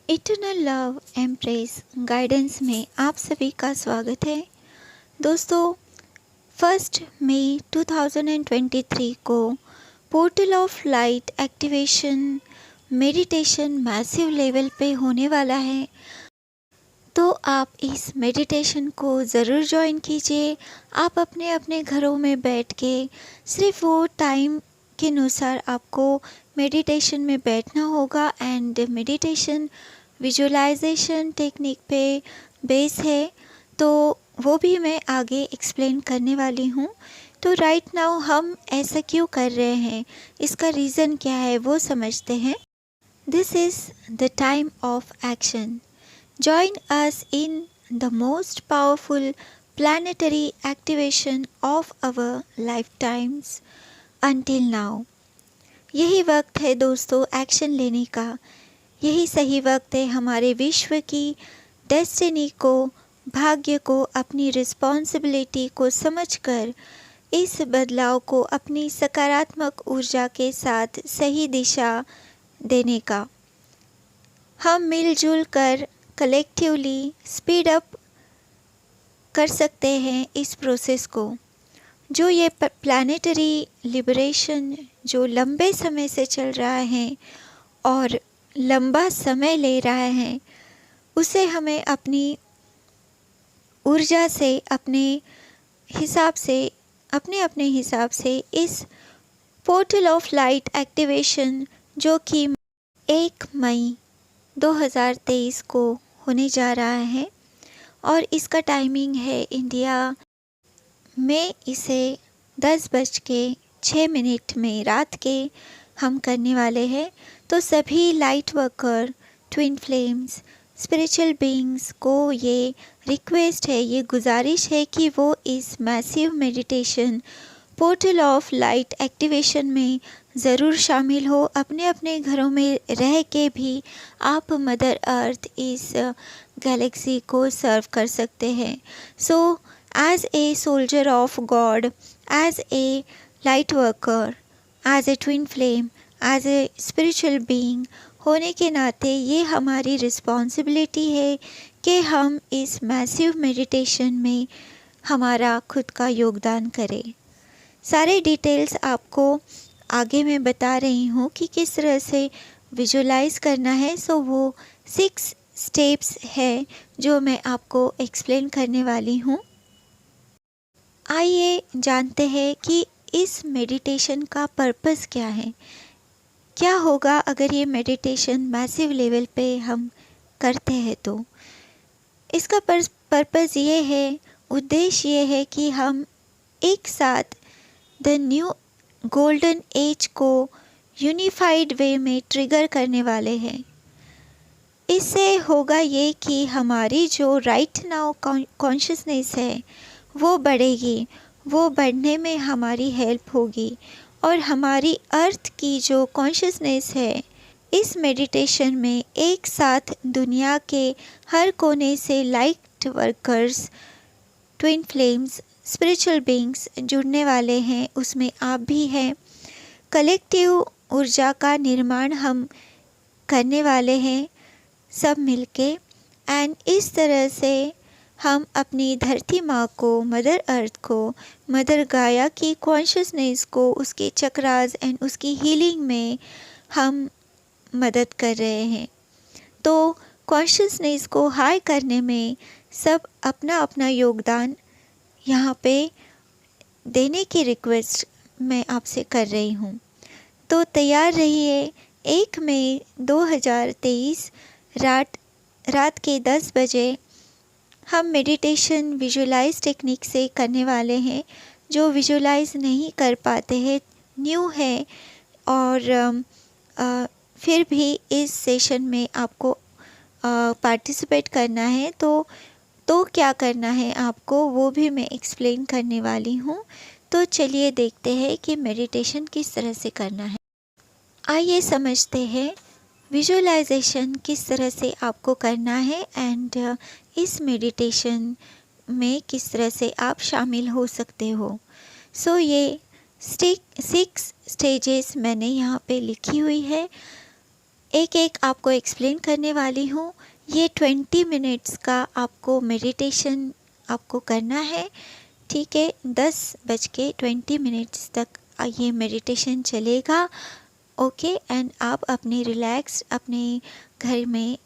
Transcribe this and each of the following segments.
Eternal love empress guidance में आप सभी का स्वागत है। दोस्तों, 1 मई 2023 को portal of light activation meditation massive level पे होने वाला है, तो आप इस मेडिटेशन को ज़रूर ज्वाइन कीजिए। आप अपने अपने घरों में बैठ के सिर्फ वो टाइम के अनुसार आपको मेडिटेशन में बैठना होगा एंड मेडिटेशन विजुअलाइजेशन टेक्निक पे बेस है, तो वो भी मैं आगे एक्सप्लेन करने वाली हूँ। तो राइट नाउ हम ऐसा क्यों कर रहे हैं, इसका रीज़न क्या है वो समझते हैं। This is the time of action. Join us in the most powerful planetary activation of our lifetimes until now। यही वक्त है दोस्तों एक्शन लेने का। यही सही वक्त है हमारे विश्व की डेस्टिनी को, भाग्य को, अपनी रिस्पॉन्सिबिलिटी को समझकर इस बदलाव को अपनी सकारात्मक ऊर्जा के साथ सही दिशा देने का। हम मिलजुल कर कलेक्टिवली स्पीड अप कर सकते हैं इस प्रोसेस को। जो ये प्लानेटरी लिबरेशन जो लंबे समय से चल रहा है और लंबा समय ले रहा है, उसे हमें अपनी ऊर्जा से अपने अपने हिसाब से इस पोर्टल ऑफ लाइट एक्टिवेशन जो कि 1 मई 2023 को होने जा रहा है और इसका टाइमिंग है इंडिया में इसे 10:06 में रात के हम करने वाले हैं। तो सभी light worker, twin flames, spiritual beings को ये रिक्वेस्ट है, ये गुजारिश है कि वो इस massive meditation portal of light activation में ज़रूर शामिल हो। अपने अपने घरों में रह के भी आप मदर अर्थ इस गैलेक्सी को सर्व कर सकते हैं। So as a soldier of God, as a light worker, as a twin flame, as a spiritual being होने के नाते ये हमारी रिस्पॉन्सिबिलिटी है कि हम इस मैसिव मेडिटेशन में हमारा खुद का योगदान करें। सारे डिटेल्स आपको आगे मैं बता रही हूँ कि किस तरह से विजुलाइज करना है। सो वो 6 स्टेप्स है जो मैं आपको एक्सप्लेन करने वाली हूँ। आइए जानते हैं कि इस मेडिटेशन का पर्पस क्या है। क्या होगा अगर ये मेडिटेशन मैसिव लेवल पे हम करते हैं तो इसका पर्पस ये है, उद्देश्य ये है कि हम एक साथ द न्यू गोल्डन एज को यूनिफाइड वे में ट्रिगर करने वाले हैं। इससे होगा ये कि हमारी जो राइट नाउ कॉन्शियसनेस है वो बढ़ेगी, वो बढ़ने में हमारी हेल्प होगी और हमारी अर्थ की जो कॉन्शियसनेस है इस मेडिटेशन में एक साथ दुनिया के हर कोने से light workers, twin flames, spiritual beings जुड़ने वाले हैं। उसमें आप भी हैं। कलेक्टिव ऊर्जा का निर्माण हम करने वाले हैं सब मिलके एंड इस तरह से हम अपनी धरती माँ को, मदर अर्थ को, मदर गाया की कॉन्शियसनेस को, उसके चक्रास एंड उसकी हीलिंग में हम मदद कर रहे हैं। तो कॉन्शियसनेस को हाई करने में सब अपना अपना योगदान यहाँ पे देने की रिक्वेस्ट मैं आपसे कर रही हूँ। तो तैयार रहिए। 1 मई 2023 रात के 10 बजे हम मेडिटेशन विजुलाइज टेक्निक से करने वाले हैं। जो विजुलाइज नहीं कर पाते हैं, न्यू है और फिर भी इस सेशन में आपको पार्टिसिपेट करना है तो क्या करना है आपको वो भी मैं एक्सप्लेन करने वाली हूँ। तो चलिए देखते हैं कि मेडिटेशन किस तरह से करना है। आइए समझते हैं विजुअलाइजेशन किस तरह से आपको करना है एंड इस मेडिटेशन में किस तरह से आप शामिल हो सकते हो। सो ये 6 स्टेजेस मैंने यहाँ पे लिखी हुई है। एक एक आपको एक्सप्लेन करने वाली हूँ। ये 20 मिनट्स का आपको मेडिटेशन आपको करना है, ठीक है। 10:20 तक ये मेडिटेशन चलेगा, ओके। एंड आप अपने रिलैक्स अपने घर में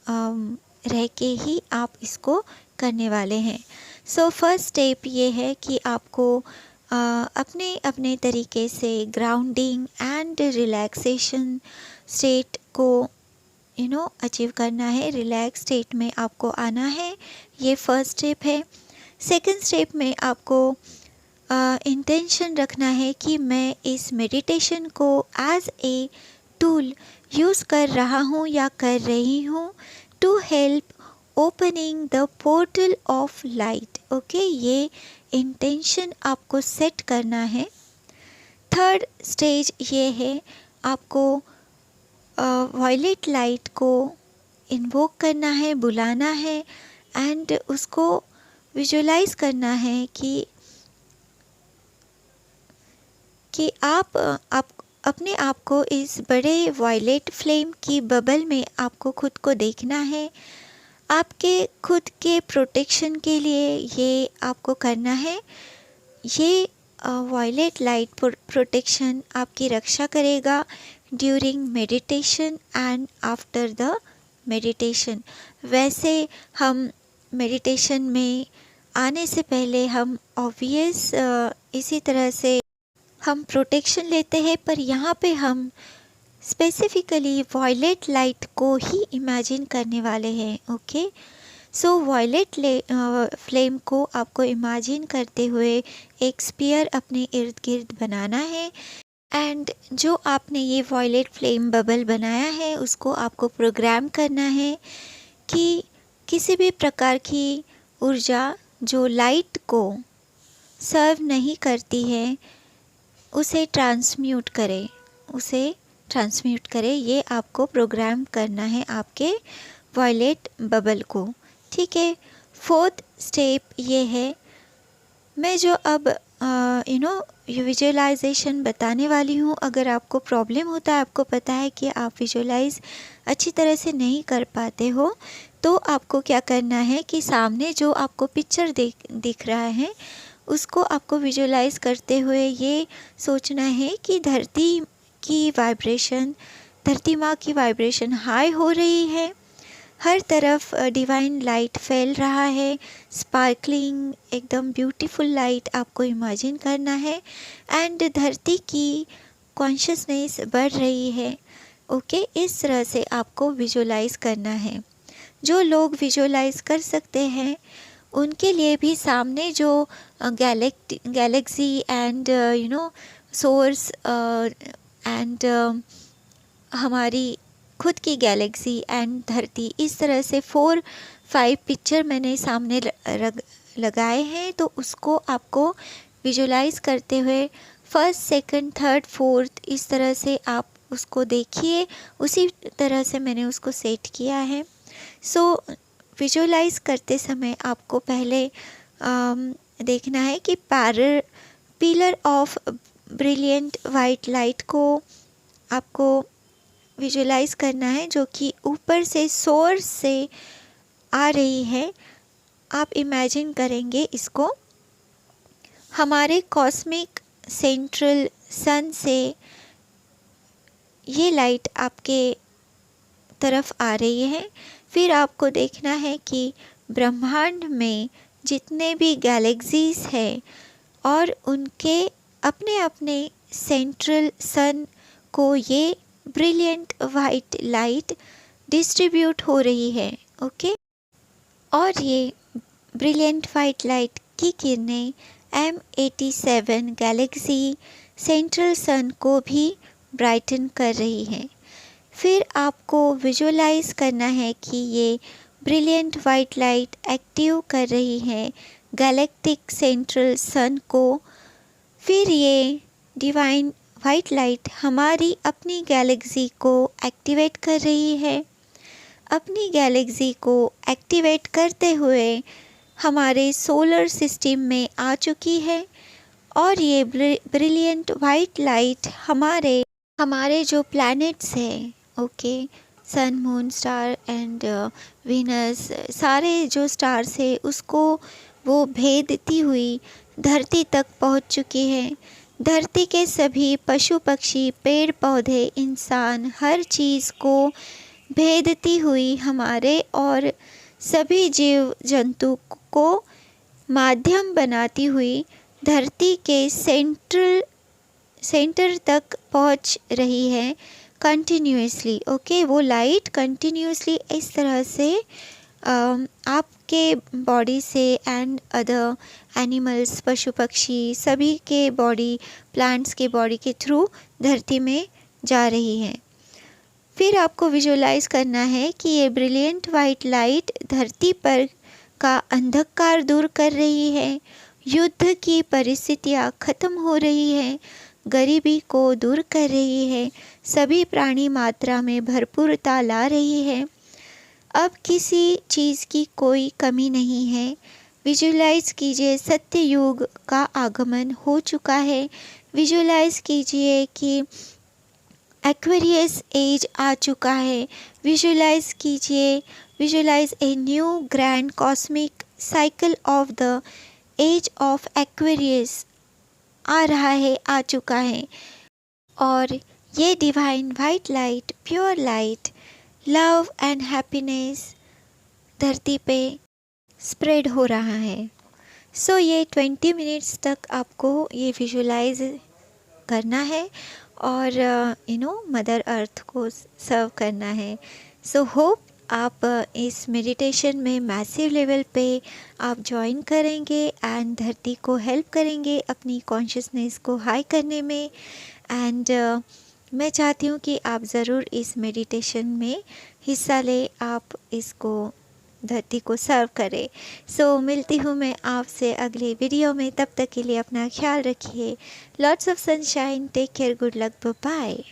रह के ही आप इसको करने वाले हैं। सो फर्स्ट स्टेप ये है कि आपको अपने अपने तरीके से ग्राउंडिंग एंड रिलैक्सेशन स्टेट को अचीव करना है। रिलैक्स स्टेट में आपको आना है, ये फर्स्ट स्टेप है। सेकंड स्टेप में आपको इंटेंशन रखना है कि मैं इस मेडिटेशन को एज ए टूल यूज़ कर रहा हूँ या कर रही हूँ to help opening the portal of light, okay. ये इंटेंशन आपको सेट करना है। थर्ड स्टेज ये है, आपको वायलेट लाइट को इन्वोक करना है, बुलाना है एंड उसको विजुलाइज करना है कि आप अपने आप को इस बड़े वायलेट फ्लेम की बबल में आपको खुद को देखना है। आपके खुद के प्रोटेक्शन के लिए ये आपको करना है। ये वायलेट लाइट प्रोटेक्शन आपकी रक्षा करेगा during meditation and after the meditation. वैसे हम मेडिटेशन में आने से पहले हम ऑब्वियस इसी तरह से हम प्रोटेक्शन लेते हैं, पर यहाँ पे हम स्पेसिफिकली वायलेट लाइट को ही इमेजिन करने वाले हैं, ओके। सो वायलेट फ्लेम को आपको इमेजिन करते हुए एक स्फीयर अपने इर्द गिर्द बनाना है एंड जो आपने ये वायलेट फ्लेम बबल बनाया है उसको आपको प्रोग्राम करना है कि किसी भी प्रकार की ऊर्जा जो लाइट को सर्व नहीं करती है उसे ट्रांसम्यूट करे। ये आपको प्रोग्राम करना है आपके वायलेट बबल को, ठीक है। फोर्थ स्टेप ये है, मैं जो अब विजुअलाइजेशन बताने वाली हूँ, अगर आपको प्रॉब्लम होता है, आपको पता है कि आप विजुअलाइज अच्छी तरह से नहीं कर पाते हो, तो आपको क्या करना है कि सामने जो आपको पिक्चर दिख रहा है उसको आपको विजुअलाइज करते हुए ये सोचना है कि धरती माँ की वाइब्रेशन हाई हो रही है, हर तरफ डिवाइन लाइट फैल रहा है, स्पार्कलिंग एकदम ब्यूटीफुल लाइट आपको इमेजिन करना है एंड धरती की कॉन्शियसनेस बढ़ रही है, ओके। इस तरह से आपको विजुअलाइज करना है। जो लोग विजुअलाइज कर सकते हैं उनके लिए भी सामने जो गैलेक्सी एंड सोर्स एंड हमारी खुद की गैलेक्सी एंड धरती, इस तरह से 4-5 पिक्चर मैंने सामने लगाए हैं, तो उसको आपको विजुअलाइज करते हुए फर्स्ट, सेकंड, थर्ड, फोर्थ इस तरह से आप उसको देखिए। उसी तरह से मैंने उसको सेट किया है। सो विजुअलाइज करते समय आपको पहले देखना है कि pillar of brilliant white light को आपको विजुअलाइज करना है, जो कि ऊपर से सोर्स से आ रही है। आप इमेजिन करेंगे इसको, हमारे कॉस्मिक सेंट्रल सन से ये लाइट आपके तरफ आ रही है। फिर आपको देखना है कि ब्रह्मांड में जितने भी गैलेक्सीज हैं और उनके अपने अपने सेंट्रल सन को ये ब्रिलियंट वाइट लाइट डिस्ट्रीब्यूट हो रही है, ओके। और ये ब्रिलियंट वाइट लाइट की किरणें M87 गैलेक्सी सेंट्रल सन को भी ब्राइटन कर रही हैं। फिर आपको विजुअलाइज करना है कि ये ब्रिलियंट वाइट लाइट एक्टिव कर रही है गैलेक्टिक सेंट्रल सन को। फिर ये डिवाइन वाइट लाइट हमारी अपनी गैलेक्सी को एक्टिवेट कर रही है। अपनी गैलेक्सी को एक्टिवेट करते हुए हमारे सोलर सिस्टम में आ चुकी है और ये ब्रिलियंट वाइट लाइट हमारे जो प्लैनेट्स हैं okay, sun, moon, star and Venus, सारे जो स्टार्स है उसको वो भेदती हुई धरती तक पहुंच चुकी है। धरती के सभी पशु पक्षी, पेड़ पौधे, इंसान, हर चीज़ को भेदती हुई हमारे और सभी जीव जंतु को माध्यम बनाती हुई धरती के सेंटर तक पहुंच रही है कंटिन्यूसली। ओके, वो लाइट कंटिन्यूसली इस तरह से आपके बॉडी से एंड अदर एनिमल्स, पशु पक्षी, सभी के बॉडी, प्लांट्स के बॉडी के थ्रू धरती में जा रही है। फिर आपको विजुअलाइज करना है कि ये ब्रिलियंट वाइट लाइट धरती पर का अंधकार दूर कर रही है, युद्ध की परिस्थितियाँ ख़त्म हो रही है, गरीबी को दूर कर रही है, सभी प्राणी मात्रा में भरपूरता ला रही है। अब किसी चीज़ की कोई कमी नहीं है। विजुअलाइज कीजिए सत्य युग का आगमन हो चुका है। विजुअलाइज कीजिए कि एक्वेरियस एज आ चुका है। विजुअलाइज कीजिए, visualise a new grand cosmic cycle of the age of Aquarius आ रहा है, आ चुका है। और ये divine white light, pure light, love and happiness धरती पे स्प्रेड हो रहा है। सो ये 20 मिनट्स तक आपको ये विजुअलाइज करना है और मदर अर्थ को सर्व करना है। सो होप आप इस मेडिटेशन में मैसिव लेवल पे आप ज्वाइन करेंगे एंड धरती को हेल्प करेंगे अपनी कॉन्शियसनेस को हाई करने में। एंड मैं चाहती हूँ कि आप ज़रूर इस मेडिटेशन में हिस्सा लें, आप इसको धरती को सर्व करें। सो मिलती हूँ मैं आपसे अगले वीडियो में। तब तक के लिए अपना ख्याल रखिए। Lots of sunshine, take care, good luck, bye.